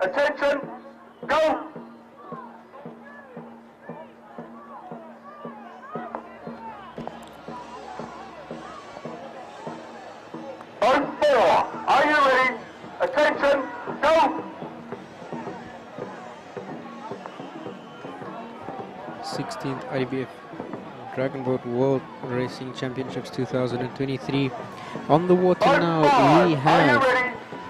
Attention, go! On 4, are you ready? Attention, go! 16th IDBF Dragon Boat World Racing Championships 2023. On the water now we have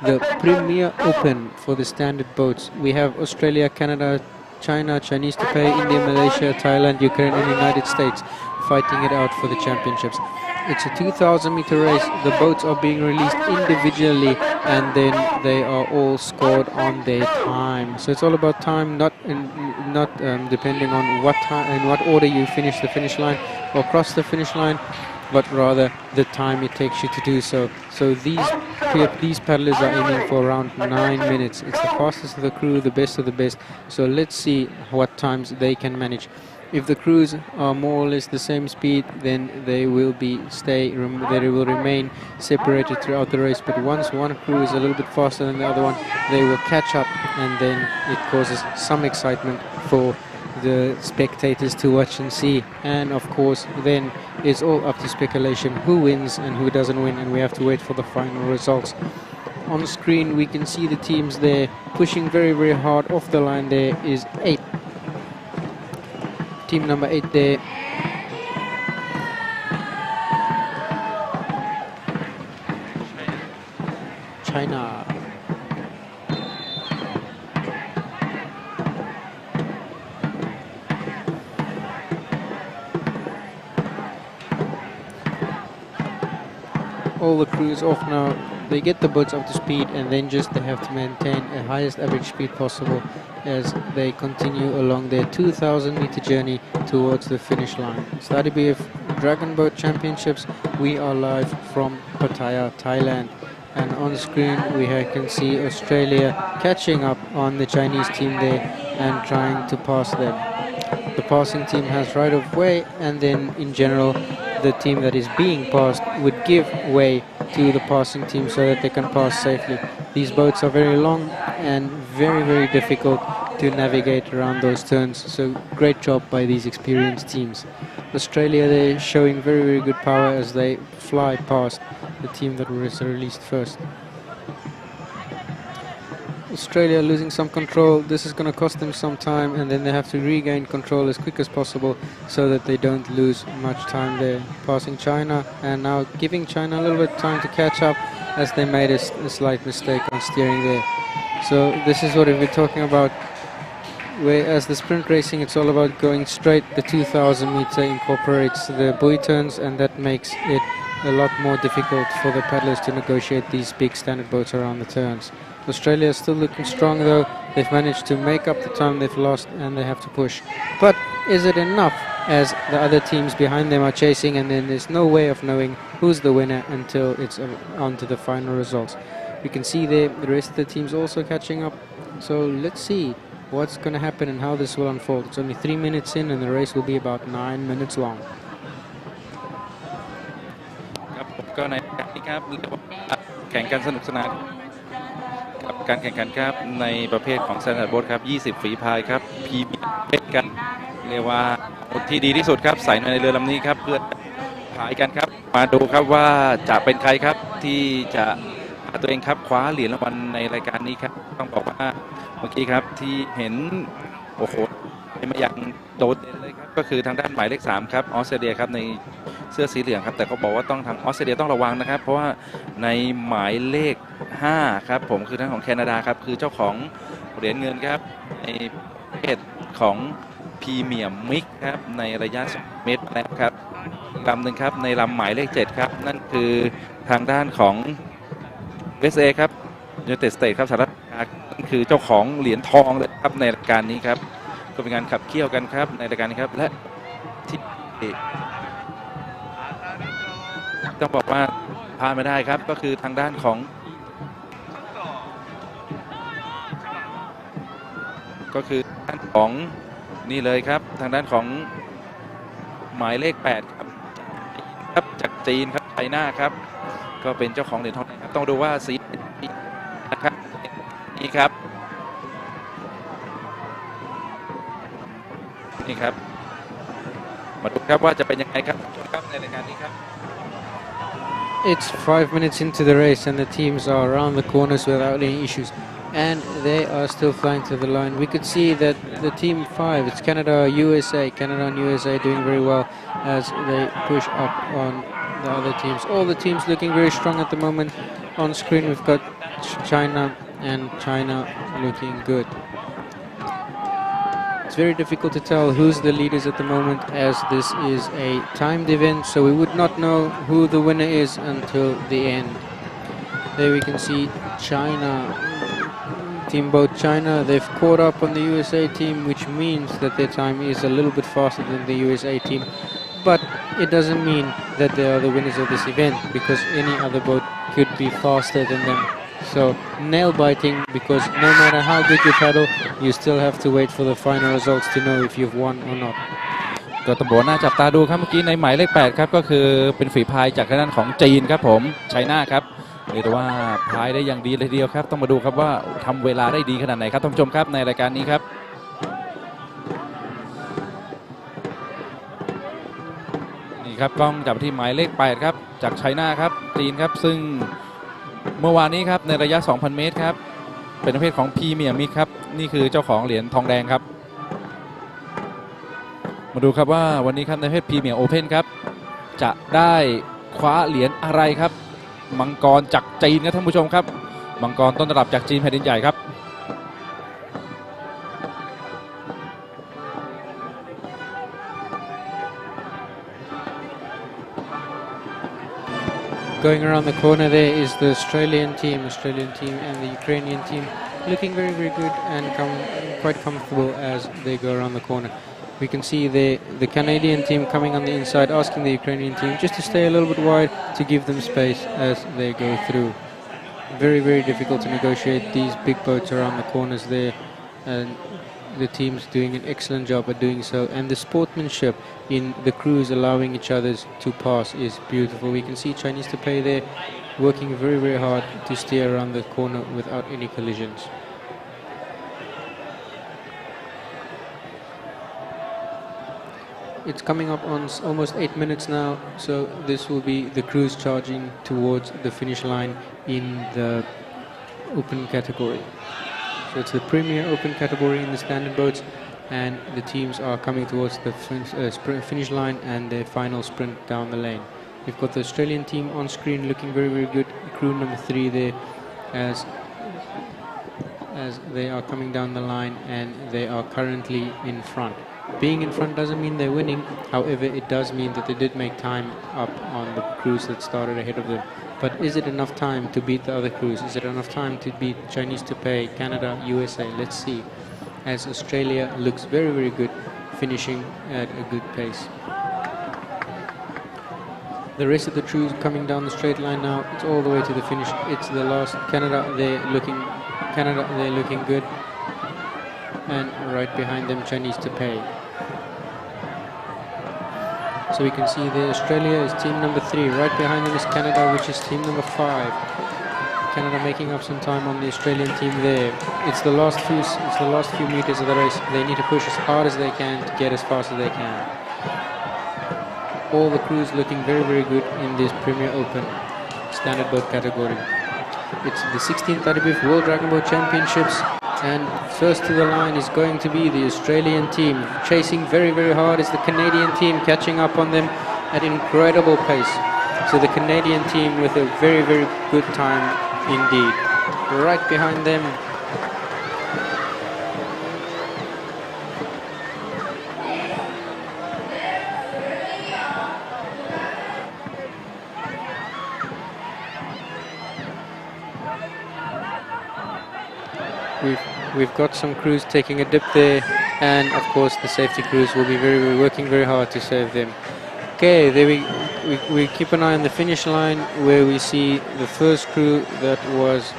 the Premier Open for the standard boats. We have Australia, Canada, China, Chinese Taipei, India, Malaysia, Thailand, Ukraine and United States fighting it out for the championships. It's a 2,000 meter race. The boats are being released individually and then they are all scored on their time. So it's all about time, not depending on what time, in what order you finish the finish line or cross the finish line, but rather the time it takes you to do so. So these paddlers are aiming for around 9 minutes. It's the fastest of the crew, the best of the best. So let's see what times they can manage. If the crews are more or less the same speed, then they will remain separated throughout the race. But once one crew is a little bit faster than the other one, they will catch up, and then it causes some excitement for the spectators to watch and see. And of course, then it's all up to speculation who wins and who doesn't win, and we have to wait for the final results. On screen, we can see the teams there pushing very, very hard. Off the line there is 8. Team number 8 there. China. All the crews off now. They get the boats up to speed, and then they have to maintain a highest average speed possible as they continue along their 2,000 meter journey towards the finish line. It's the IDBF Dragon Boat Championships. We are live from Pattaya, Thailand, and on screen we can see Australia catching up on the Chinese team there and trying to pass them. The passing team has right of way, and then in general the team that is being passed would give way to the passing team so that they can pass safely. These boats are very long and very, very difficult to navigate around those turns, so great job by these experienced teams. Australia, they're showing very, very good power as they fly past the team that was released first. Australia losing some control. This is going to cost them some time, and then they have to regain control as quick as possible so that they don't lose much time there. Passing China, and now giving China a little bit of time to catch up as they made a slight mistake on steering there. So this is what we're talking about. Whereas the sprint racing, it's all about going straight. The 2,000 meter incorporates the buoy turns, and that makes it a lot more difficult for the paddlers to negotiate these big standard boats around the turns. Australia is still looking strong though. They've managed to make up the time they've lost, and they have to push. But is it enough, as the other teams behind them are chasing, and then there's no way of knowing who's the winner until it's on to the final results. We can see there the rest of the teams also catching up. So let's see what's going to happen and how this will unfold. It's only 3 minutes in, and the race will be about 9 minutes long. ก็ในนี้ครับแข่งกันสนุกสนานกับการแข่งขันครับในประเภทของ Standard Boat ครับ20 ฝีพายครับ PBF กันเรียกว่าที่ดีที่สุดครับใส่ในเรือลำนี้ครับเพื่อพายกันครับมาดูครับว่าจะเป็นใครครับที่จะพาตัวเองครับคว้าเหรียญรางวัลในรายการนี้ครับต้องบอกว่าเมื่อกี้ครับที่เห็นโอ้โหมาอย่างโดดเด่นเลยครับก็คือทางด้านหมายเลข3ครับออสเตรเลียครับในเสื้อสีเหลืองครับแต่เขาบอกว่าต้องทางออสเตรเลียต้องระวังนะครับเพราะว่าในหมายเลข5ครับผมคือทางของแคนาดาครับคือเจ้าของเหรียญเงินครับในประเภทของพรีเมียมมิกครับในระยะ2 เมตรแล้วครับลำหนึ่งครับในลำหมายเลข7ครับนั่นคือทางด้านของ USA ครับUnited States ครับสหรัฐอเมริกานั่นคือเจ้าของเหรียญทองเลยครับในรายการนี้ครับก็เป็นการขับเคี่ยวกันครับในรายการนี้ครับและที่ต้องบอกว่าพลาดไม่ได้ครับก็คือทางด้านของด้านของนี่เลยครับทางด้านของหมายเลข8ครับจากจีนครับไชน่าครับก็เป็นเจ้าของเหรียญทองครับต้องดูว่าสีนะครับนี่ครับ นี่ครับมาดูครับว่าจะเป็นยังไงครับครับในรายการนี้ครับ It's 5 minutes into the race and the teams are around the corners without any issues, and they are still flying to the line. We could see that the team 5, it's Canada and USA doing very well as they push up on the other teams. All the teams looking very strong at the moment. On screen we've got China looking good. It's very difficult to tell who's the leaders at the moment, as this is a timed event, so we would not know who the winner is until the end. There we can see Teamboat China, they've caught up on the USA team, which means that their time is a little bit faster than the USA team. But it doesn't mean that they are the winners of this event, because any other boat could be faster than them. So nail biting, because no matter how good you paddle, you still have to wait for the final results to know if you've won or not. ก็ต้องบอกน่าจับตาดูครับเมื่อกี้ในหมายเลข 8 ครับก็คือเป็นฝีพายจากทางด้านของจีนครับผมไชน่าครับเรียกว่าพายได้อย่างดีเลยทีเดียวครับต้องมาดูครับว่าทำเวลาได้ดีขนาดไหนครับท่านผู้ชมครับในรายการนี้ครับนี่ครับกล้องจับที่หมายเลข 8 ครับจากไชน่าครับจีนครับซึ่งเมื่อวานนี้ครับในระยะ 2,000 เมตรครับเป็นประเภทของพรีเมียร์มิกครับนี่คือเจ้าของเหรียญทองแดงครับมาดูครับว่าวันนี้ครับในประเภทพรีเมียร์โอเพ่นครับจะได้คว้าเหรียญอะไรครับมังกรจากจีนครับท่านผู้ชมครับมังกรต้นตำรับจากจีนแผ่นดินใหญ่ครับ Going around the corner there is the Australian team and the Ukrainian team, looking very, very good and quite comfortable as they go around the corner. We can see the Canadian team coming on the inside, asking the Ukrainian team just to stay a little bit wide to give them space as they go through. Very, very difficult to negotiate these big boats around the corners there, and the team's doing an excellent job at doing so, and the sportsmanship in the crews allowing each others to pass is beautiful. We can see Chinese Taipei there working very, very hard to steer around the corner without any collisions. It's coming up on almost 8 minutes now, so this will be the crews charging towards the finish line in the open category. So it's the Premier Open category in the standard boats, and the teams are coming towards the finish line and their final sprint down the lane. We've got the Australian team on screen looking very, very good. Crew number 3 there as they are coming down the line, and they are currently in front. Being in front doesn't mean they're winning, however it does mean that they did make time up on the crews that started ahead of them. But is it enough time to beat the other crews? Is it enough time to beat Chinese Taipei, Canada, USA? Let's see. As Australia looks very, very good, finishing at a good pace. The rest of the crews coming down the straight line now. It's all the way to the finish. It's the last. Canada, they're looking good. And right behind them, Chinese Taipei. So we can see that Australia is team number 3. Right behind them is Canada, which is team number 5. Canada making up some time on the Australian team there. It's the last few meters of the race. They need to push as hard as they can to get as fast as they can. All the crews looking very, very good in this Premier Open standard boat category. It's the 16th IDBF World Dragon Boat Championships, and first to the line is going to be the Australian team. Chasing very, very hard is the Canadian team, catching up on them at incredible pace. So the Canadian team with a very, very good time indeed. Right behind them, we've got some crews taking a dip there, and of course the safety crews will be working very hard to save them. Okay, there we keep an eye on the finish line, where we see the first crew that was